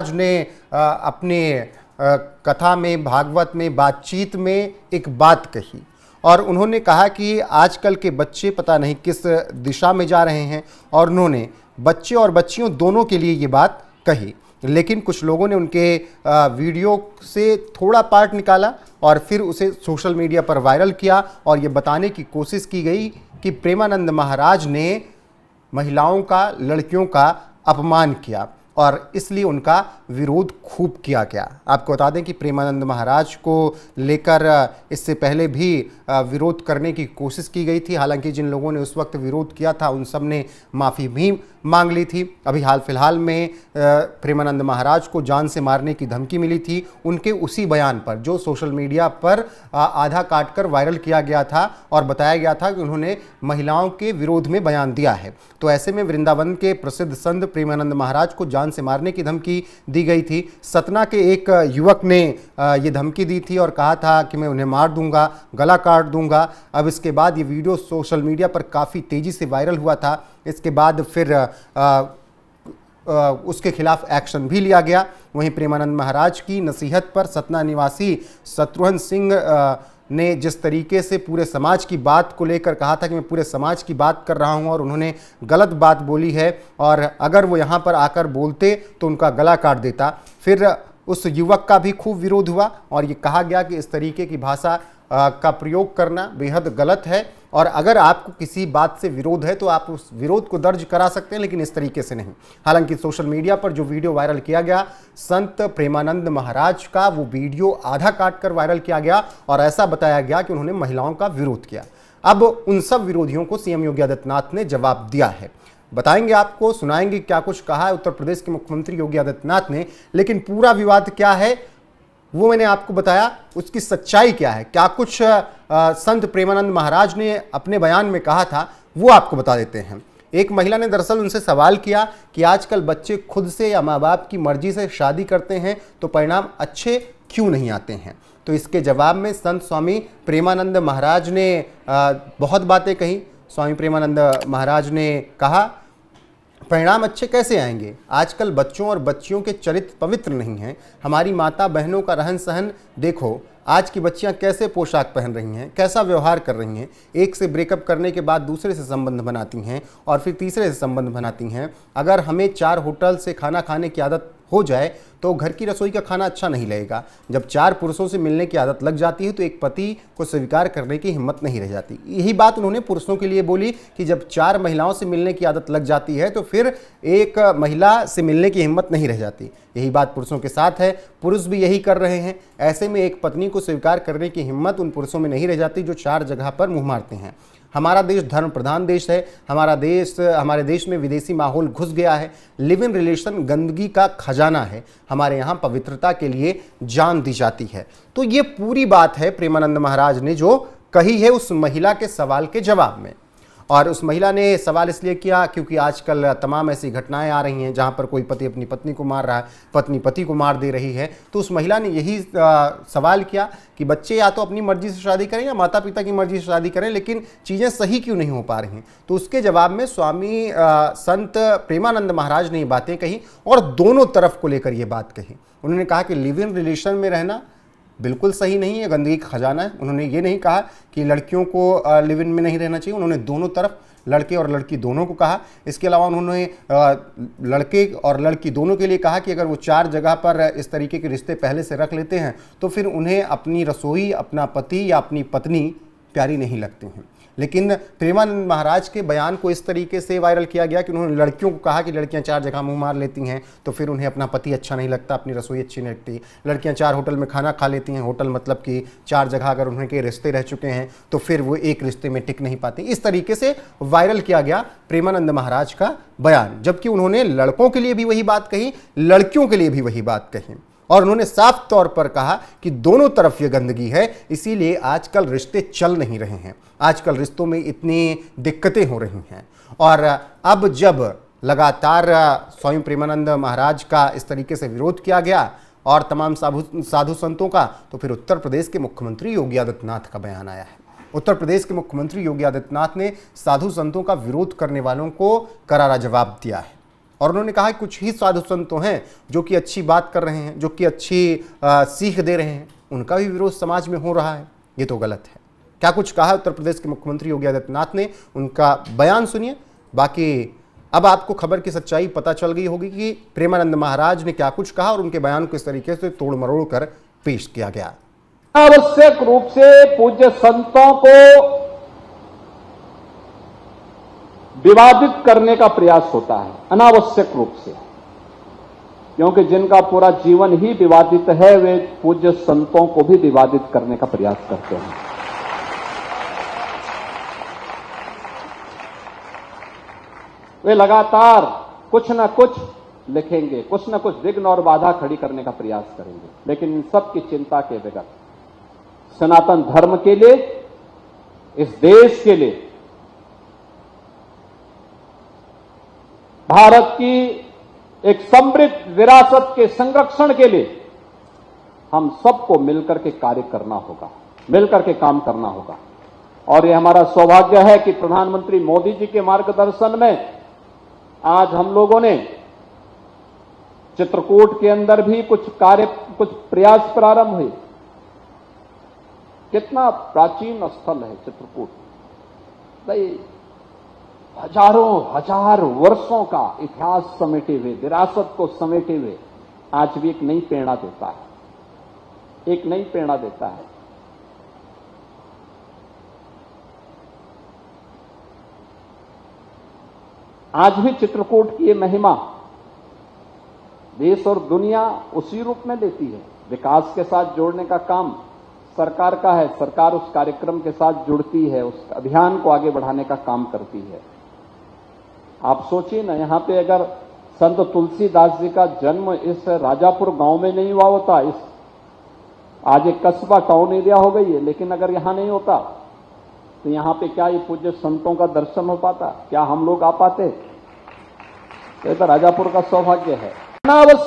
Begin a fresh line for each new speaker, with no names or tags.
महाराज ने अपने कथा में, भागवत में, बातचीत में एक बात कही और उन्होंने कहा कि आजकल के बच्चे पता नहीं किस दिशा में जा रहे हैं और उन्होंने बच्चे और बच्चियों दोनों के लिए ये बात कही। लेकिन कुछ लोगों ने उनके वीडियो से थोड़ा पार्ट निकाला और फिर उसे सोशल मीडिया पर वायरल किया और ये बताने की कोशिश की गई कि प्रेमानंद महाराज ने महिलाओं का, लड़कियों का अपमान किया और इसलिए उनका विरोध खूब किया गया। आपको बता दें कि प्रेमानंद महाराज को लेकर इससे पहले भी विरोध करने की कोशिश की गई थी। हालांकि जिन लोगों ने उस वक्त विरोध किया था उन सब ने माफ़ी भी मांग ली थी। अभी हाल फिलहाल में प्रेमानंद महाराज को जान से मारने की धमकी मिली थी उनके उसी बयान पर, जो सोशल मीडिया पर आधा काट कर वायरल किया गया था और बताया गया था कि उन्होंने महिलाओं के विरोध में बयान दिया है। तो ऐसे में वृंदावन के प्रसिद्ध संत प्रेमानंद महाराज को जान से मारने की धमकी दी गई थी। सतना के एक युवक ने ये धमकी दी थी और कहा था कि मैं उन्हें मार दूंगा, गला काट दूंगा। अब इसके बाद ये वीडियो सोशल मीडिया पर काफ़ी तेज़ी से वायरल हुआ था। इसके बाद फिर उसके खिलाफ एक्शन भी लिया गया। वहीं प्रेमानंद महाराज की नसीहत पर सतना निवासी शत्रुघ्न सिंह ने जिस तरीके से पूरे समाज की बात को लेकर कहा था कि मैं पूरे समाज की बात कर रहा हूं और उन्होंने गलत बात बोली है और अगर वो यहां पर आकर बोलते तो उनका गला काट देता। फिर उस युवक का भी खूब विरोध हुआ और ये कहा गया कि इस तरीके की भाषा का प्रयोग करना बेहद गलत है और अगर आपको किसी बात से विरोध है तो आप उस विरोध को दर्ज करा सकते हैं, लेकिन इस तरीके से नहीं। हालांकि सोशल मीडिया पर जो वीडियो वायरल किया गया संत प्रेमानंद महाराज का, वो वीडियो आधा काट कर वायरल किया गया और ऐसा बताया गया कि उन्होंने महिलाओं का विरोध किया। अब उन सब विरोधियों को सीएम योगी आदित्यनाथ ने जवाब दिया है। बताएंगे आपको, सुनाएंगे क्या कुछ कहा है उत्तर प्रदेश के मुख्यमंत्री योगी आदित्यनाथ ने। लेकिन पूरा विवाद क्या है वो मैंने आपको बताया, उसकी सच्चाई क्या है, क्या कुछ संत प्रेमानंद महाराज ने अपने बयान में कहा था, वो आपको बता देते हैं। एक महिला ने दरअसल उनसे सवाल किया कि आजकल बच्चे खुद से या माँ बाप की मर्जी से शादी करते हैं तो परिणाम अच्छे क्यों नहीं आते हैं। तो इसके जवाब में संत स्वामी प्रेमानंद महाराज ने बहुत बातें कही। स्वामी प्रेमानंद महाराज ने कहा, परिणाम अच्छे कैसे आएंगे, आजकल बच्चों और बच्चियों के चरित्र पवित्र नहीं हैं। हमारी माता बहनों का रहन सहन देखो, आज की बच्चियां कैसे पोशाक पहन रही हैं, कैसा व्यवहार कर रही हैं। एक से ब्रेकअप करने के बाद दूसरे से संबंध बनाती हैं और फिर तीसरे से संबंध बनाती हैं। अगर हमें 4 होटल से खाना खाने की आदत हो जाए तो घर की रसोई का खाना अच्छा नहीं लगेगा। जब 4 पुरुषों से मिलने की आदत लग जाती है तो एक पति को स्वीकार करने की हिम्मत नहीं रह जाती। यही बात उन्होंने पुरुषों के लिए बोली कि जब 4 महिलाओं से मिलने की आदत लग जाती है तो फिर एक महिला से मिलने की हिम्मत नहीं रह जाती। यही बात पुरुषों के साथ है, पुरुष भी यही कर रहे हैं। ऐसे में एक पत्नी को स्वीकार करने की हिम्मत उन पुरुषों में नहीं रह जाती जो 4 जगह पर मुँह मारते हैं। हमारा देश धर्म प्रधान देश है। हमारे देश में विदेशी माहौल घुस गया है। लिव इन रिलेशन गंदगी का खजाना है। हमारे यहाँ पवित्रता के लिए जान दी जाती है। तो ये पूरी बात है प्रेमानंद महाराज ने जो कही है उस महिला के सवाल के जवाब में। और उस महिला ने सवाल इसलिए किया क्योंकि आजकल तमाम ऐसी घटनाएं आ रही हैं जहां पर कोई पति अपनी पत्नी को मार रहा है, पत्नी पति को मार दे रही है। तो उस महिला ने यही सवाल किया कि बच्चे या तो अपनी मर्जी से शादी करें या माता पिता की मर्जी से शादी करें, लेकिन चीज़ें सही क्यों नहीं हो पा रही हैं। तो उसके जवाब में स्वामी संत प्रेमानंद महाराज ने ये बातें कही और दोनों तरफ को लेकर ये बात कही। उन्होंने कहा कि लिव इन रिलेशन में रहना बिल्कुल सही नहीं है, गंदगी का खजाना है। उन्होंने ये नहीं कहा कि लड़कियों को लिव इन में नहीं रहना चाहिए, उन्होंने दोनों तरफ, लड़के और लड़की दोनों को कहा। इसके अलावा उन्होंने लड़के और लड़की दोनों के लिए कहा कि अगर वो 4 जगह पर इस तरीके के रिश्ते पहले से रख लेते हैं तो फिर उन्हें अपनी रसोई, अपना पति या अपनी पत्नी प्यारी नहीं लगती हैं। लेकिन प्रेमानंद महाराज के बयान को इस तरीके से वायरल किया गया कि उन्होंने लड़कियों को कहा कि लड़कियां 4 जगह मुंह मार लेती हैं तो फिर उन्हें अपना पति अच्छा नहीं लगता, अपनी रसोई अच्छी नहीं लगती। लड़कियां 4 होटल में खाना खा लेती हैं, होटल मतलब कि 4 जगह अगर उनके रिश्ते रह चुके हैं तो फिर वो एक रिश्ते में टिक नहीं पाती। इस तरीके से वायरल किया गया प्रेमानंद महाराज का बयान, जबकि उन्होंने लड़कों के लिए भी वही बात कही, लड़कियों के लिए भी वही बात कही और उन्होंने साफ तौर पर कहा कि दोनों तरफ ये गंदगी है, इसीलिए आजकल रिश्ते चल नहीं रहे हैं, आजकल रिश्तों में इतनी दिक्कतें हो रही हैं। और अब जब लगातार स्वामी प्रेमानंद महाराज का इस तरीके से विरोध किया गया और तमाम साधु संतों का, तो फिर उत्तर प्रदेश के मुख्यमंत्री योगी आदित्यनाथ का बयान आया है। उत्तर प्रदेश के मुख्यमंत्री योगी आदित्यनाथ ने साधु संतों का विरोध करने वालों को करारा जवाब दिया है। और उन्होंने कहा कि कुछ ही साधु संत तो हैं जो कि अच्छी बात कर रहे हैं, जो कि अच्छी सीख दे रहे हैं, उनका भी विरोध समाज में हो रहा है। ये तो गलत है। क्या कुछ कहा उत्तर प्रदेश के मुख्यमंत्री योगी आदित्यनाथ ने, उनका बयान सुनिए। बाकी अब आपको खबर की सच्चाई पता चल गई होगी कि प्रेमानंद महाराज ने क्या कुछ कहा और उनके बयान को किस तरीके से तोड़ मरोड़ कर पेश किया गया।
अनावश्यक रूप से पूज्य संतों को विवादित करने का प्रयास होता है, अनावश्यक रूप से, क्योंकि जिनका पूरा जीवन ही विवादित है वे पूज्य संतों को भी विवादित करने का प्रयास करते हैं। वे लगातार कुछ न कुछ लिखेंगे, कुछ न कुछ विघ्न और बाधा खड़ी करने का प्रयास करेंगे, लेकिन इन सब की चिंता के बगैर सनातन धर्म के लिए, इस देश के लिए, भारत की एक समृद्ध विरासत के संरक्षण के लिए हम सबको मिलकर के कार्य करना होगा, मिलकर के काम करना होगा। और ये हमारा सौभाग्य है कि प्रधानमंत्री मोदी जी के मार्गदर्शन में आज हम लोगों ने चित्रकूट के अंदर भी कुछ प्रयास प्रारंभ हुए। कितना प्राचीन स्थल है चित्रकूट, हजार वर्षों का इतिहास समेटे हुए, विरासत को समेटे हुए आज भी एक नई प्रेरणा देता है, एक नई प्रेरणा देता है। आज भी चित्रकूट की ये महिमा देश और दुनिया उसी रूप में लेती है। विकास के साथ जोड़ने का काम सरकार का है, सरकार उस कार्यक्रम के साथ जुड़ती है, उस अभियान को आगे बढ़ाने का काम करती है। आप सोचिए ना, यहां पे अगर संत तुलसीदास जी का जन्म इस राजापुर गांव में नहीं हुआ होता, इस आज एक कस्बा टाउन एरिया हो गई है, लेकिन अगर यहां नहीं होता तो यहां पे क्या ये पूज्य संतों का दर्शन हो पाता? क्या हम लोग आ पाते? तो ये तो राजापुर का सौभाग्य है। अनावश्यक